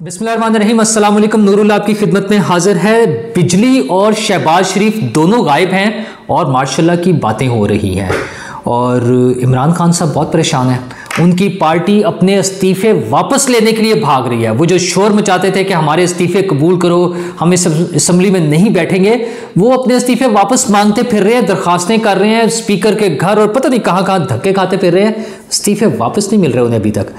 बिस्मिल्लाहिर्रहमानिर्रहीम, अस्सलाम वालेकुम। नूरुल्लाह आपकी खिदमत में हाजिर है। बिजली और शहबाज शरीफ दोनों गायब हैं और मार्शल्लाह की बातें हो रही हैं और इमरान खान साहब बहुत परेशान हैं। उनकी पार्टी अपने इस्तीफे वापस लेने के लिए भाग रही है। वो जो शोर मचाते थे कि हमारे इस्तीफे कबूल करो, हम इस असम्बली में नहीं बैठेंगे, वो अपने इस्तीफे वापस मांगते फिर रहे हैं, दरखास्तें कर रहे हैं स्पीकर के घर और पता नहीं कहाँ कहाँ धक्के खाते फिर रहे हैं। इस्तीफे वापस नहीं मिल रहे उन्हें अभी तक।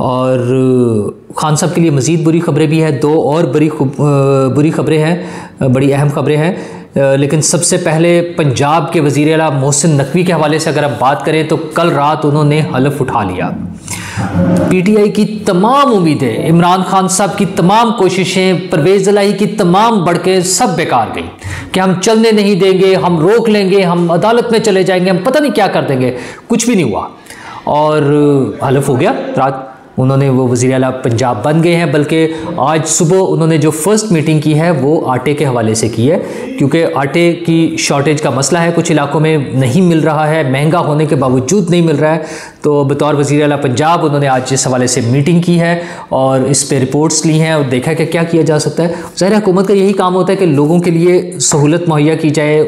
और खान साहब के लिए मज़ीद बुरी खबरें भी हैं, दो और बुरी खबरें हैं, बड़ी अहम खबरें हैं। लेकिन सबसे पहले पंजाब के वज़ीर आला मोहसिन नकवी के हवाले से अगर आप बात करें तो कल रात उन्होंने हलफ उठा लिया। पीटीआई की तमाम उम्मीदें, इमरान खान साहब की तमाम कोशिशें, परवेज़ इलाही की तमाम बढ़के सब बेकार गई कि हम चलने नहीं देंगे, हम रोक लेंगे, हम अदालत में चले जाएंगे, हम पता नहीं क्या कर देंगे। कुछ भी नहीं हुआ और हलफ हो गया रात। उन्होंने वो वज़ीर आला पंजाब बन गए हैं। बल्कि आज सुबह उन्होंने जो फर्स्ट मीटिंग की है वो आटे के हवाले से की है, क्योंकि आटे की शॉर्टेज का मसला है, कुछ इलाकों में नहीं मिल रहा है, महंगा होने के बावजूद नहीं मिल रहा है। तो बतौर वज़ीर आला पंजाब उन्होंने आज इस हवाले से मीटिंग की है और इस पर रिपोर्ट्स ली हैं और देखा कि क्या किया जा सकता है। ज़ाहिर हुकूमत का यही काम होता है कि लोगों के लिए सहूलत मुहैया की जाए,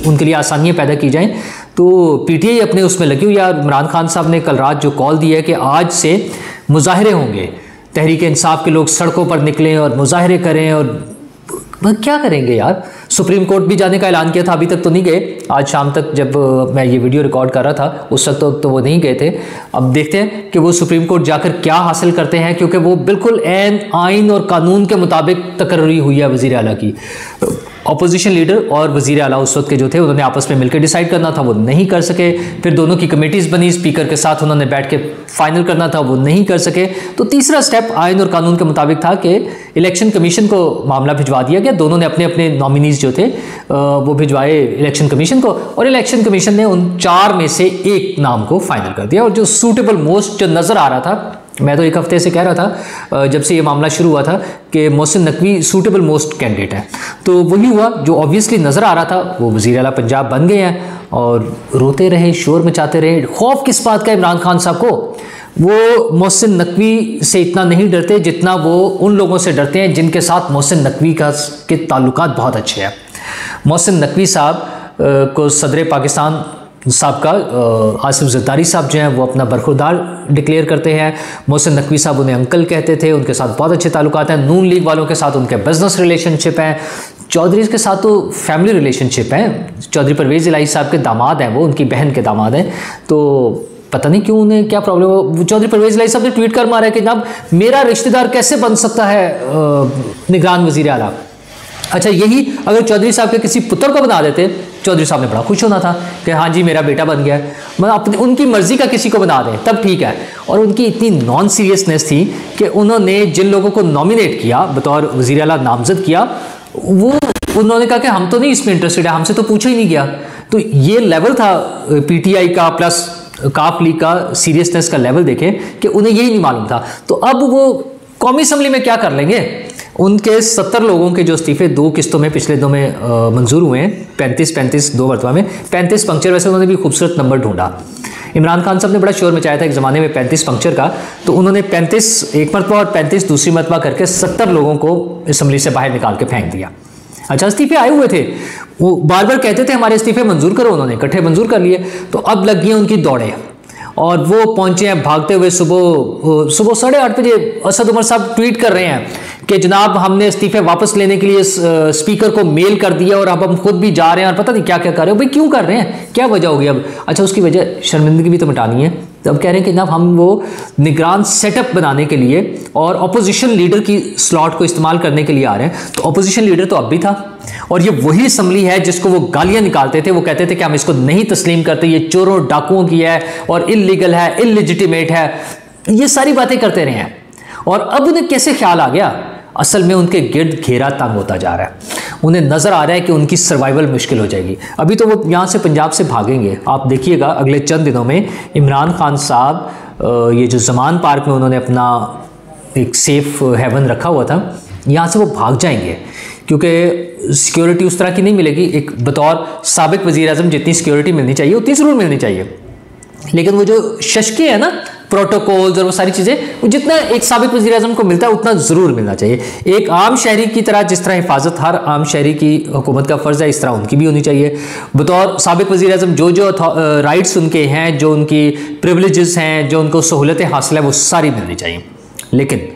उनके लिए आसानियाँ पैदा की जाएँ। तो पीटीआई अपने उसमें लगी हुई है। इमरान खान साहब ने कल रात जो कॉल दी है कि आज से मुजाहरे होंगे, तहरीक इंसाफ के लोग सड़कों पर निकलें और मुजाहरे करें। और क्या करेंगे यार, सुप्रीम कोर्ट भी जाने का ऐलान किया था, अभी तक तो नहीं गए। आज शाम तक जब मैं ये वीडियो रिकॉर्ड कर रहा था उस वक्त तो वो नहीं गए थे। अब देखते हैं कि वो सुप्रीम कोर्ट जाकर क्या हासिल करते हैं, क्योंकि वो बिल्कुल ऐन आइन और कानून के मुताबिक तकर्री हुई है वज़ीर आला की। अपोजिशन लीडर और वज़ीर आला उस वक्त के जो थे उन्होंने आपस में मिलकर डिसाइड करना था, वो नहीं कर सके। फिर दोनों की कमेटीज़ बनी, स्पीकर के साथ उन्होंने बैठ के फाइनल करना था, वो नहीं कर सके। तो तीसरा स्टेप आइन और कानून के मुताबिक था कि इलेक्शन कमीशन को मामला भिजवा दिया गया। दोनों ने अपने अपने नॉमिनीज़ जो थे वो भिजवाए इलेक्शन कमीशन को और इलेक्शन कमीशन ने उन 4 में से एक नाम को फाइनल कर दिया। और जो सूटेबल मोस्ट जो नज़र आ रहा था, मैं तो एक हफ्ते से कह रहा था जब से ये मामला शुरू हुआ था कि Mohsin Naqvi suitable most candidate है, तो वही हुआ जो ऑब्वियसली नज़र आ रहा था। वो वज़ीर आला पंजाब बन गए हैं और रोते रहे, शोर मचाते रहे। खौफ किस बात का इमरान खान साहब को? वो मोहसिन नकवी से इतना नहीं डरते जितना वो उन लोगों से डरते हैं जिनके साथ मोहसिन नकवी के ताल्लुकात बहुत अच्छे हैं। मोहसिन नकवी साहब को सदर पाकिस्तान साहब का आसिफ ज़रदारी साहब जो हैं वो अपना बरखुरदार डिक्लेयर करते हैं। मोहसिन नकवी साहब उन्हें अंकल कहते थे, उनके साथ बहुत अच्छे ताल्लुकात हैं। नून लीग वालों के साथ उनके बिजनेस रिलेशनशिप हैं, चौधरी के साथ तो फैमिली रिलेशनशिप है। चौधरी परवेज़ इलाही साहब के दामाद हैं, वो उनकी बहन के दामाद हैं। तो पता नहीं क्यों उन्हें क्या प्रॉब्लम हो। चौधरी परवेज़ इलाही साहब ने ट्वीट कर मारा है कि जनाब मेरा रिश्तेदार कैसे बन सकता है निगरान वज़ीर आला। अच्छा, यही अगर चौधरी साहब के किसी पुत्र को बना देते, चौधरी साहब ने बड़ा खुश होना था कि हाँ जी मेरा बेटा बन गया। मतलब अपनी उनकी मर्जी का किसी को बना दें तब ठीक है। और उनकी इतनी नॉन सीरियसनेस थी कि उन्होंने जिन लोगों को नॉमिनेट किया, बतौर वज़ीर आला नामजद किया, वो उन्होंने कहा कि हम तो नहीं इसमें इंटरेस्टेड है, हमसे तो पूछा ही नहीं गया। तो ये लेवल था पीटीआई का प्लस काफ लीग का सीरियसनेस का लेवल देखें कि उन्हें यही नहीं मालूम था। तो अब वो कौमी असम्बली में क्या कर लेंगे? उनके 70 लोगों के जो इस्तीफे 2 किस्तों में पिछले 2 में मंजूर हुए हैं, 35 2 मरतबा में 35 पंक्चर। वैसे उन्होंने भी खूबसूरत नंबर ढूंढा। इमरान खान साहब ने बड़ा शोर मचाया था एक ज़माने में 35 पंक्चर का, तो उन्होंने 35 एक मरतबा और 35 दूसरी मरतबा करके 70 लोगों को असम्बली से बाहर निकाल के फेंक दिया। अच्छा, इस्तीफे आए हुए थे, वो बार बार कहते थे हमारे इस्तीफे मंजूर करो, उन्होंने इकट्ठे मंजूर कर लिए। तो अब लग गई उनकी दौड़ें और वो पहुंचे हैं भागते हुए। सुबह 8:30 बजे असद उमर साहब ट्वीट कर रहे हैं कि जनाब हमने इस्तीफे वापस लेने के लिए स्पीकर को मेल कर दिया और अब हम खुद भी जा रहे हैं और पता नहीं क्या क्या कर रहे हो। भाई क्यों कर रहे हैं, क्या वजह होगी अब? अच्छा, उसकी वजह शर्मिंदगी भी तो मिटानी है। तो अब कह रहे हैं कि जनाब हम वो निगरान सेटअप बनाने के लिए और अपोजिशन लीडर की स्लॉट को इस्तेमाल करने के लिए आ रहे हैं। तो अपोजिशन लीडर तो अब भी था और ये वही असम्बली है जिसको वो गालियां निकालते थे। वो कहते थे कि हम इसको नहीं तस्लीम करते, ये चोरों डाकुओं की है और इल्लीगल है, इललिजिटिमेट है, ये सारी बातें करते रहे हैं। और अब उन्हें कैसे ख्याल आ गया? असल में उनके गिर्द घेरा तंग होता जा रहा है। उन्हें नज़र आ रहा है कि उनकी सर्वाइवल मुश्किल हो जाएगी। अभी तो वो यहाँ से पंजाब से भागेंगे। आप देखिएगा अगले चंद दिनों में इमरान खान साहब ये जो ज़मान पार्क में उन्होंने अपना एक सेफ हेवन रखा हुआ था, यहाँ से वो भाग जाएंगे, क्योंकि सिक्योरिटी उस तरह की नहीं मिलेगी। एक बतौर साबिक वज़ीर आज़म जितनी सिक्योरिटी मिलनी चाहिए उतनी ज़रूर मिलनी चाहिए। लेकिन वो जो शशके है ना, प्रोटोकॉल्स और वो सारी चीज़ें, वो जितना एक साबिक वज़ीर आज़म को मिलता है उतना ज़रूर मिलना चाहिए। एक आम शहरी की तरह जिस तरह हिफाजत हर आम शहरी की हुकूमत का फ़र्ज़ है, इस तरह उनकी भी होनी चाहिए। बतौर साबिक वज़ीर आज़म जो जो राइट्स उनके हैं, जो उनकी प्रिविलेजेस हैं, जो उनको सहूलतें हासिल है, वो सारी मिलनी चाहिए। लेकिन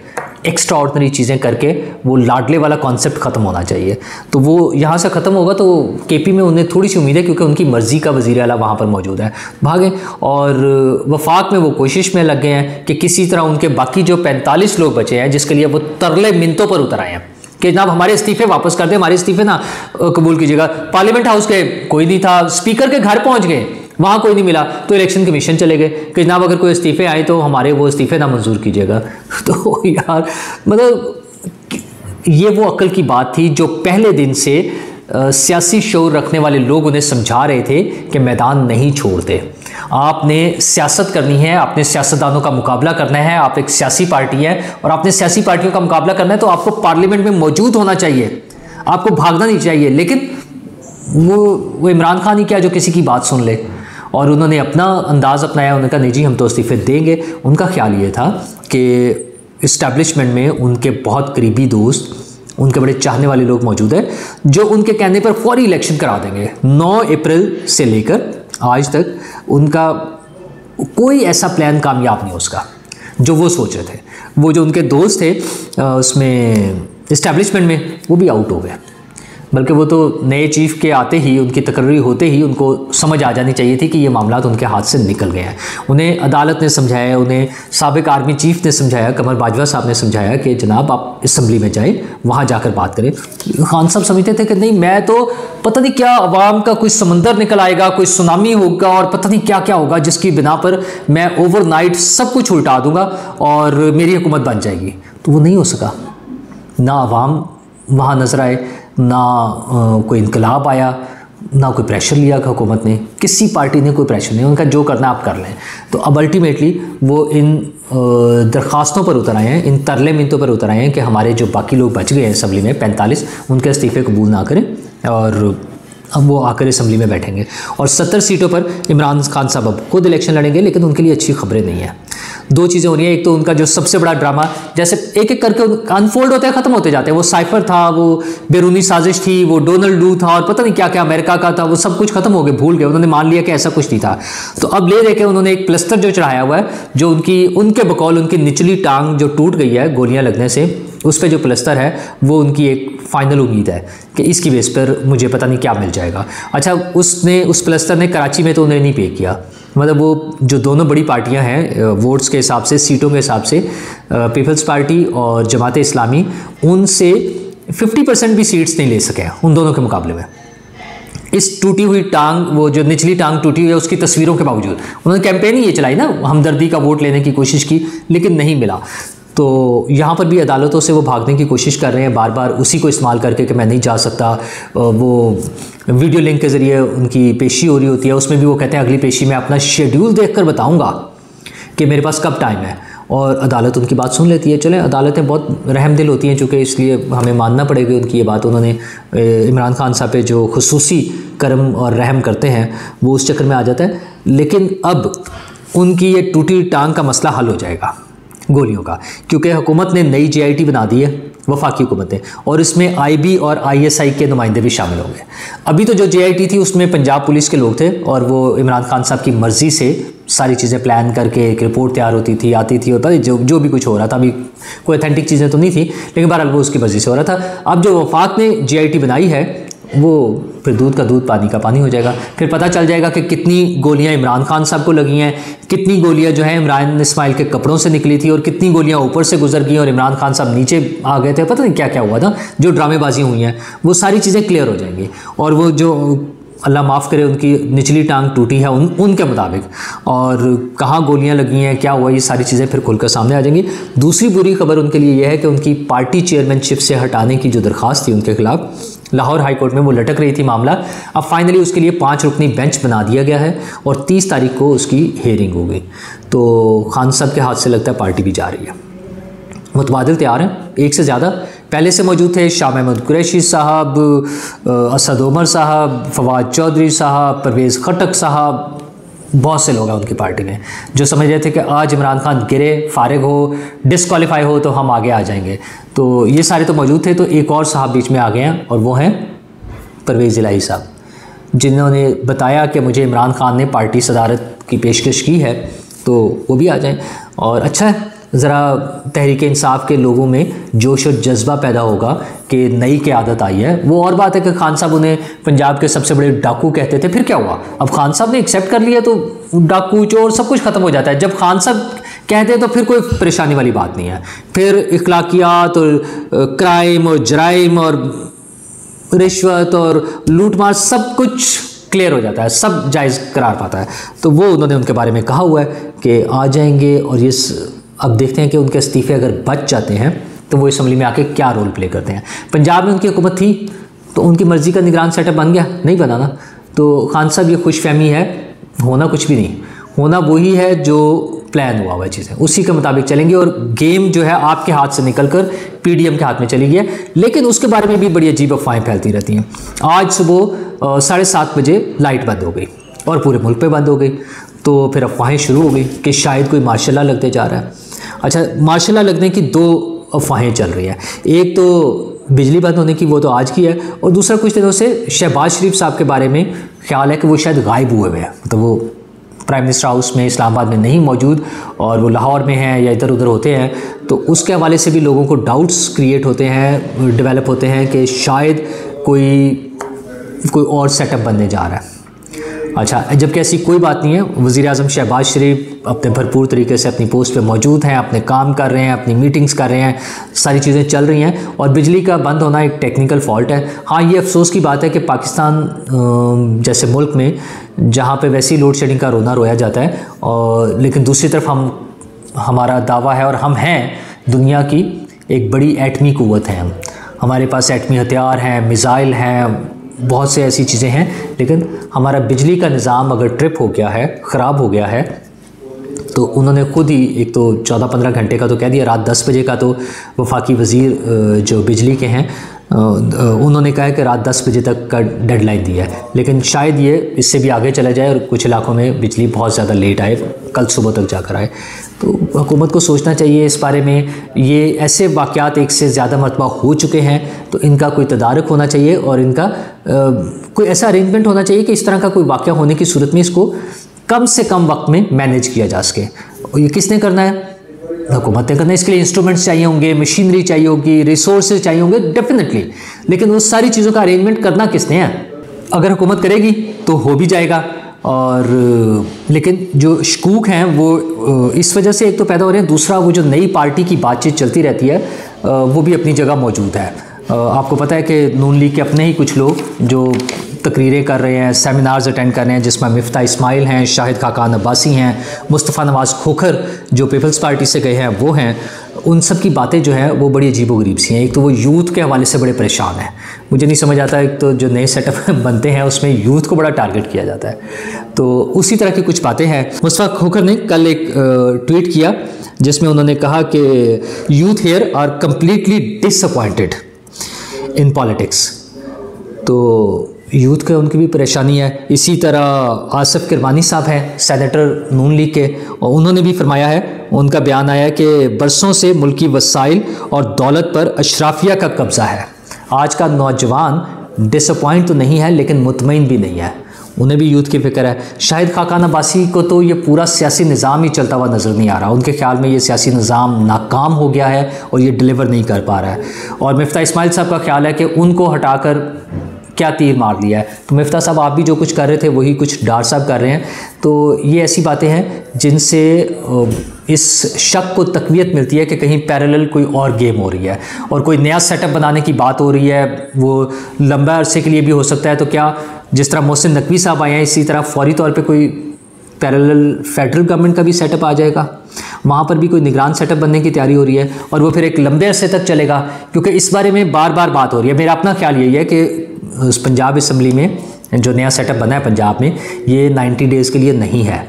एक्स्ट्रा ऑर्डनरी चीज़ें करके वो लाडले वाला कॉन्सेप्ट ख़त्म होना चाहिए। तो वो यहाँ से ख़त्म होगा तो केपी में उन्हें थोड़ी सी उम्मीद है, क्योंकि उनकी मर्ज़ी का वज़ीर आला वहाँ पर मौजूद है, भागें। और वफाक में वो कोशिश में लग गए हैं कि किसी तरह उनके बाकी जो 45 लोग बचे हैं, जिसके लिए वो तरले मिनतों पर उतर आए हैं कि जनाब हमारे इस्तीफे वापस कर दें, हमारे इस्तीफे ना कबूल कीजिएगा। पार्लियामेंट हाउस के कोई नहीं था, स्पीकर के घर पहुँच गए, वहाँ कोई नहीं मिला, तो इलेक्शन कमीशन चले गए कि जनाब अगर कोई इस्तीफे आए तो हमारे वो इस्तीफे ना मंजूर कीजिएगा। तो यार मतलब ये वो अक्ल की बात थी जो पहले दिन से सियासी शऊर रखने वाले लोग उन्हें समझा रहे थे कि मैदान नहीं छोड़ते, आपने सियासत करनी है, आपने सियासतदानों का मुकाबला करना है, आप एक सियासी पार्टी है और आपने सियासी पार्टियों का मुकाबला करना है, तो आपको पार्लियामेंट में मौजूद होना चाहिए, आपको भागना नहीं चाहिए। लेकिन वो इमरान खान ही क्या जो किसी की बात सुन ले, और उन्होंने अपना अंदाज़ अपनाया, उन्होंने कहा नहीं जी हम तो इस्तीफे देंगे। उनका ख्याल ये था कि इस्टेब्लिशमेंट में उनके बहुत करीबी दोस्त, उनके बड़े चाहने वाले लोग मौजूद हैं जो उनके कहने पर फौरी इलेक्शन करा देंगे। 9 अप्रैल से लेकर आज तक उनका कोई ऐसा प्लान कामयाब नहीं उसका जो वो सोच रहे थे। वो जो उनके दोस्त थे उसमें इस्टेब्लिशमेंट में, वो भी आउट हो गए। बल्कि वो तो नए चीफ़ के आते ही, उनकी तकर्री होते ही उनको समझ आ जानी चाहिए थी कि ये मामला उनके हाथ से निकल गए हैं। उन्हें अदालत ने समझाया, उन्हें साबिक आर्मी चीफ़ ने समझाया, कमर बाजवा साहब ने समझाया कि जनाब आप असम्बली में जाएं, वहाँ जाकर बात करें। खान साहब समझते थे कि नहीं, मैं तो पता नहीं क्या अवाम का कोई समंदर निकल आएगा, कोई सुनामी होगा और पता नहीं क्या क्या होगा, जिसकी बिना पर मैं ओवरनाइट सब कुछ उल्टा दूंगा और मेरी हुकूमत बन जाएगी। तो वो नहीं हो सका। ना अवाम वहाँ नजर आए, ना कोई इनकलाब आया, ना कोई प्रेशर लिया हुकूमत ने, किसी पार्टी ने कोई प्रेशर नहीं, उनका जो करना आप कर लें। तो अब अल्टीमेटली वो इन दरख्वास्तों पर उतर आए हैं, इन तरले मिनतों पर उतर आए हैं कि हमारे जो बाकी लोग बच गए हैं असम्बली में 45, उनके इस्तीफे कबूल ना करें और अब वो आकर असम्बली में बैठेंगे। और 70 सीटों पर इमरान खान साहब अब खुद इलेक्शन लड़ेंगे, लेकिन उनके लिए अच्छी खबरें नहीं है। 2 चीज़ें हो रही हैं। एक तो उनका जो सबसे बड़ा ड्रामा जैसे एक एक करके अनफोल्ड होते हैं, ख़त्म होते जाते हैं। वो साइफर था, वो बैरूनी साजिश थी, वो डोनाल्ड डू था और पता नहीं क्या क्या अमेरिका का था, वो सब कुछ खत्म हो गए, भूल गए, उन्होंने मान लिया कि ऐसा कुछ नहीं था। तो अब ले देके उन्होंने एक प्लस्तर जो चढ़ाया हुआ है, जो उनके बकौल उनकी निचली टांग जो टूट गई है गोलियां लगने से, उस पर जो प्लस्तर है वो उनकी एक फाइनल उम्मीद है कि इसकी बेस पर मुझे पता नहीं क्या मिल जाएगा। अच्छा, उस प्लस्तर ने कराची में तो उन्हें नहीं पे किया। मतलब वो जो दोनों बड़ी पार्टियां हैं वोट्स के हिसाब से, सीटों के हिसाब से, पीपल्स पार्टी और जमात इस्लामी, उनसे 50% भी सीट्स नहीं ले सके उन दोनों के मुकाबले में। इस टूटी हुई टांग, वो जो निचली टांग टूटी हुई है, उसकी तस्वीरों के बावजूद उन्होंने कैंपेन ही ये चलाई ना, हमदर्दी का वोट लेने की कोशिश की, लेकिन नहीं मिला। तो यहाँ पर भी अदालतों से वो भागने की कोशिश कर रहे हैं, बार बार उसी को इस्तेमाल करके कि मैं नहीं जा सकता। वो वीडियो लिंक के ज़रिए उनकी पेशी हो रही होती है, उसमें भी वो कहते हैं अगली पेशी में अपना शेड्यूल देखकर बताऊंगा कि मेरे पास कब टाइम है, और अदालत उनकी बात सुन लेती है। चलें, अदालतें बहुत रहमदिल होती हैं चूँकि, इसलिए हमें मानना पड़ेगी उनकी ये बात। उन्होंने इमरान खान साहब पे जो खुसूसी करम और रहम करते हैं वो उस चक्कर में आ जाता है। लेकिन अब उनकी ये टूटी टांग का मसला हल हो जाएगा गोलियों का, क्योंकि हुकूमत ने नई JIT बना दी है, वफाकी हुकूमत ने, और इसमें IB और ISI के नुमाइंदे भी शामिल होंगे। अभी तो जो JIT थी उसमें पंजाब पुलिस के लोग थे और वो इमरान खान साहब की मर्ज़ी से सारी चीज़ें प्लान करके एक रिपोर्ट तैयार होती थी, आती थी, और पता जो भी कुछ हो रहा था, अभी कोई अथेंटिक चीज़ें तो नहीं थी, लेकिन बहरहाल वो उसकी मर्ज़ी से हो रहा था। अब जो वफाक ने JIT बनाई है वो फिर दूध का दूध पानी का पानी हो जाएगा। फिर पता चल जाएगा कि कितनी गोलियां इमरान खान साहब को लगी हैं, कितनी गोलियां जो है इमरान इस्माइल के कपड़ों से निकली थी, और कितनी गोलियां ऊपर से गुजर गई और इमरान खान साहब नीचे आ गए थे। पता नहीं क्या क्या हुआ था, जो ड्रामेबाजियाँ हुई हैं वो सारी चीज़ें क्लियर हो जाएंगी। और वो जो अल्लाह माफ़ करे उनकी निचली टांग टूटी है उनके मुताबिक, और कहाँ गोलियां लगी हैं, क्या हुआ, ये सारी चीज़ें फिर खुलकर सामने आ जाएंगी। दूसरी बुरी खबर उनके लिए यह है कि उनकी पार्टी चेयरमैनशिप से हटाने की जो दरख्वास्त थी उनके खिलाफ, लाहौर हाई कोर्ट में वो लटक रही थी मामला, अब फाइनली उसके लिए 5 रुकनी बेंच बना दिया गया है और 30 तारीख को उसकी हेयरिंग हो गई। तो खान साहब के हाथ से लगता है पार्टी भी जा रही है। मुतबादिल तैयार हैं, एक से ज़्यादा पहले से मौजूद थे। शाह महमूद कुरैशी साहब, असद उमर साहब, फवाद चौधरी साहब, परवेज़ खटक साहब, बहुत से लोग हैं उनकी पार्टी में जो समझ रहे थे कि आज इमरान खान गिरे, फारिग हो, डिस्क्वालीफाई हो तो हम आगे आ जाएंगे। तो ये सारे तो मौजूद थे। तो एक और साहब बीच में आ गए हैं और वो हैं परवेज़ इलाही साहब, जिन्होंने बताया कि मुझे इमरान खान ने पार्टी सदारत की पेशकश की है, तो वो भी आ जाएं। और अच्छा है, ज़रा तहरीक इंसाफ के लोगों में जोश और जज्बा पैदा होगा कि नई की आदत आई है। वो और बात है कि खान साहब उन्हें पंजाब के सबसे बड़े डाकू कहते थे, फिर क्या हुआ? अब खान साहब ने एक्सेप्ट कर लिया तो डाकू चोर सब कुछ ख़त्म हो जाता है। जब खान साहब कहते हैं तो फिर कोई परेशानी वाली बात नहीं है। फिर इखलाकियात और क्राइम और जराइम और रिश्वत और लूटमार सब कुछ क्लियर हो जाता है, सब जायज़ करार पाता है। तो वो उन्होंने उनके बारे में कहा हुआ है कि आ जाएंगे। और ये अब देखते हैं कि उनके इस्तीफे अगर बच जाते हैं तो वो असम्बली में आके क्या रोल प्ले करते हैं। पंजाब में उनकी हुकूमत थी तो उनकी मर्ज़ी का निगरान सेटअप बन गया, नहीं बना ना। तो खान साहब ये खुशफहमी है, होना कुछ भी नहीं, होना वही है जो प्लान हुआ है, चीज़ें उसी के मुताबिक चलेंगी। और गेम जो है आपके हाथ से निकलकर पीडीएम के हाथ में चली गई है। लेकिन उसके बारे में भी बड़ी अजीब अफवाहें फैलती रहती हैं। आज सुबह 7:30 बजे लाइट बंद हो गई और पूरे मुल्क पे बंद हो गई। तो फिर अफवाहें शुरू हो गई कि शायद कोई मार्शल लॉ लगते जा रहा है। अच्छा, मार्शल लॉ लगने की 2 अफवाहें चल रही हैं। एक तो बिजली बंद होने की, वो तो आज की है, और दूसरा कुछ दिनों से शहबाज शरीफ साहब के बारे में ख्याल है कि वो शायद गायब हुए हुए हैं। तो वो प्राइम मिनिस्टर हाउस में इस्लामाबाद में नहीं मौजूद और वो लाहौर में हैं या इधर उधर होते हैं। तो उसके हवाले से भी लोगों को डाउट्स क्रिएट होते हैं, डेवलप होते हैं कि शायद कोई और सेटअप बनने जा रहा है। अच्छा, जबकि ऐसी कोई बात नहीं है। वज़ीर आज़म शहबाज शरीफ अपने भरपूर तरीके से अपनी पोस्ट पे मौजूद हैं, अपने काम कर रहे हैं, अपनी मीटिंग्स कर रहे हैं, सारी चीज़ें चल रही हैं। और बिजली का बंद होना एक टेक्निकल फॉल्ट है। हाँ, ये अफसोस की बात है कि पाकिस्तान जैसे मुल्क में जहाँ पे वैसी लोड शेडिंग का रोना रोया जाता है, और लेकिन दूसरी तरफ हमारा दावा है और हम हैं दुनिया की एक बड़ी एटमी क़ुव्वत हैं। हमारे पास एटमी हथियार हैं, मिज़ाइल हैं, बहुत से ऐसी चीज़ें हैं। लेकिन हमारा बिजली का निज़ाम अगर ट्रिप हो गया है, ख़राब हो गया है, तो उन्होंने खुद ही एक तो 14-15 घंटे का तो कह दिया, रात 10 बजे का तो वफाकी वज़ीर जो बिजली के हैं उन्होंने कहा कि रात 10 बजे तक का डेडलाइन दिया है। लेकिन शायद ये इससे भी आगे चला जाए और कुछ इलाकों में बिजली बहुत ज़्यादा लेट आए, कल सुबह तक जाकर आए। तो हुकूमत को सोचना चाहिए इस बारे में। ये ऐसे वाक़यात एक से ज़्यादा मरतबा हो चुके हैं, तो इनका कोई तदारुक होना चाहिए और इनका कोई ऐसा अरेंजमेंट होना चाहिए कि इस तरह का कोई वाक़या होने की सूरत में इसको कम से कम वक्त में मैनेज किया जा सके। और ये किसने करना है? हुकूमत ने करना है। इसके लिए इंस्ट्रूमेंट्स चाहिए होंगे, मशीनरी चाहिए होगी, रिसोर्सेज चाहिए होंगे डेफिनेटली। लेकिन उस सारी चीज़ों का अरेंजमेंट करना किसने है? अगर हुकूमत करेगी तो हो भी जाएगा। और लेकिन जो शकूक हैं वो इस वजह से एक तो पैदा हो रहे हैं, दूसरा वो जो नई पार्टी की बातचीत चलती रहती है वो भी अपनी जगह मौजूद है। आपको पता है कि नून लीग के अपने ही कुछ लोग जो तकरीरें कर रहे हैं, सेमिनार्स अटेंड कर रहे हैं, जिसमें मिफ्ता इस्माइल हैं, शाहिद खाकान अब्बासी हैं, मुस्तफ़ा नवाज़ खोखर जो पीपल्स पार्टी से गए हैं वो हैं। उन सब की बातें जो हैं वो बड़ी अजीबोगरीब सी हैं। एक तो वो यूथ के हवाले से बड़े परेशान हैं। मुझे नहीं समझ आता, एक तो जो नए सेटअप बनते हैं उसमें यूथ को बड़ा टारगेट किया जाता है। तो उसी तरह की कुछ बातें हैं। मुस्तफ़ा खोखर ने कल एक ट्वीट किया जिसमें उन्होंने कहा कि youth here are completely disappointed in politics. तो यूथ के उनकी भी परेशानी है। इसी तरह आसिफ किरमानी साहब हैं सेनेटर नून लीग के, और उन्होंने भी फरमाया है, उनका बयान आया कि बरसों से मुल्की वसाइल और दौलत पर अशराफिया का कब्ज़ा है। आज का नौजवान डिसअपॉइंट तो नहीं है लेकिन मुतमईन भी नहीं है, उन्हें भी यूथ की फ़िक्र है। शाहिद खाकान अब्बासी को तो ये पूरा सियासी निज़ाम ही चलता हुआ नज़र नहीं आ रहा। उनके ख्याल में ये सियासी निज़ाम नाकाम हो गया है और ये डिलीवर नहीं कर पा रहा है। और मिफ्ता इस्माइल साहब का ख्याल है कि उनको हटाकर क्या तीर मार दिया है। तो मिफ्ता साहब आप भी जो कुछ कर रहे थे वही कुछ डार साहब कर रहे हैं। तो ये ऐसी बातें हैं जिनसे इस शक को तक़वियत मिलती है कि कहीं पैरेलल कोई और गेम हो रही है और कोई नया सेटअप बनाने की बात हो रही है। वो लंबे अरसे के लिए भी हो सकता है। तो क्या जिस तरह मोहसिन नकवी साहब आए हैं, इसी तरह फौरी तौर पे कोई पैरेलल फेडरल गवर्नमेंट का भी सेटअप आ जाएगा, वहाँ पर भी कोई निगरान सेटअप बनने की तैयारी हो रही है और वो फिर एक लंबे अरसे तक चलेगा। क्योंकि इस बारे में बार बार बात हो रही है। मेरा अपना ख्याल यही है कि पंजाब असम्बली में जो नया सेटअप बना है पंजाब में, ये 90 डेज़ के लिए नहीं है।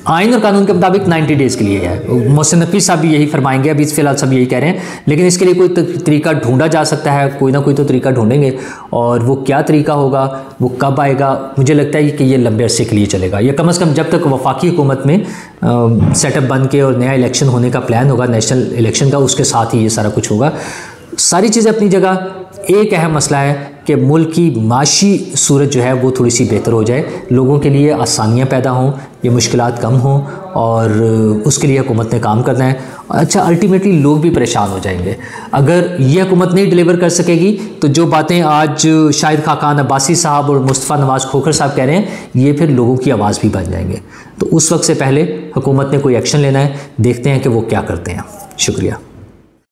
आइन और कानून के मुताबिक 90 डेज़ के लिए है। मोहसिन नकवी साहब भी यही फरमाएंगे, अभी फ़िलहाल सब यही कह रहे हैं, लेकिन इसके लिए कोई तरीका ढूंढा जा सकता है, कोई ना कोई तो तरीका ढूंढेंगे, और वो क्या तरीका होगा, वो कब आएगा, मुझे लगता है कि ये लंबे अरसे के लिए चलेगा, या कम से कम जब तक वफाकी हुकूमत में सेटअप बन के और नया इलेक्शन होने का प्लान होगा, नेशनल इलेक्शन का, उसके साथ ही ये सारा कुछ होगा। सारी चीज़ें अपनी जगह। एक अहम मसला है कि मुल्क की माशी सूरत जो है वो थोड़ी सी बेहतर हो जाए, लोगों के लिए आसानियाँ पैदा हों, ये मुश्किलात कम हों, और उसके लिए हुकूमत ने काम करना है। अच्छा, अल्टीमेटली लोग भी परेशान हो जाएंगे अगर ये हुकूमत नहीं डिलीवर कर सकेगी। तो जो बातें आज शाहिद खाकान अब्बासी साहब और मुस्तफ़ा नवाज़ खोखर साहब कह रहे हैं, ये फिर लोगों की आवाज़ भी बन जाएंगे। तो उस वक्त से पहले हुकूमत ने कोई एक्शन लेना है, देखते हैं कि वो क्या करते हैं। शुक्रिया।